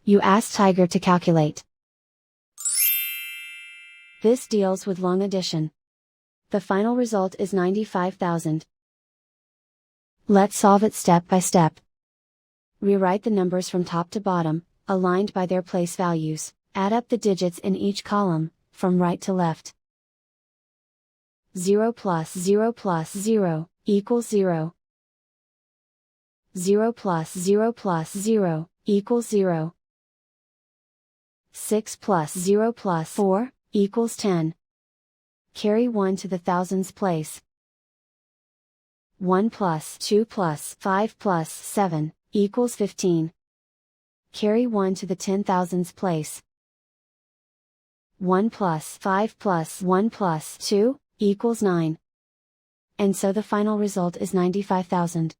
You ask Tiger to calculate. This deals with long addition. The final result is 95,000. Let's solve it step by step. Rewrite the numbers from top to bottom, aligned by their place values. Add up the digits in each column, from right to left. 0 plus 0 plus 0, equals 0. 0 plus 0 plus 0, equals 0. 6 plus 0 plus 4, equals 10. Carry 1 to the thousands place. 1 plus 2 plus 5 plus 7, equals 15. Carry 1 to the 10,000s place. 1 plus 5 plus 1 plus 2, equals 9. And so the final result is 95,000.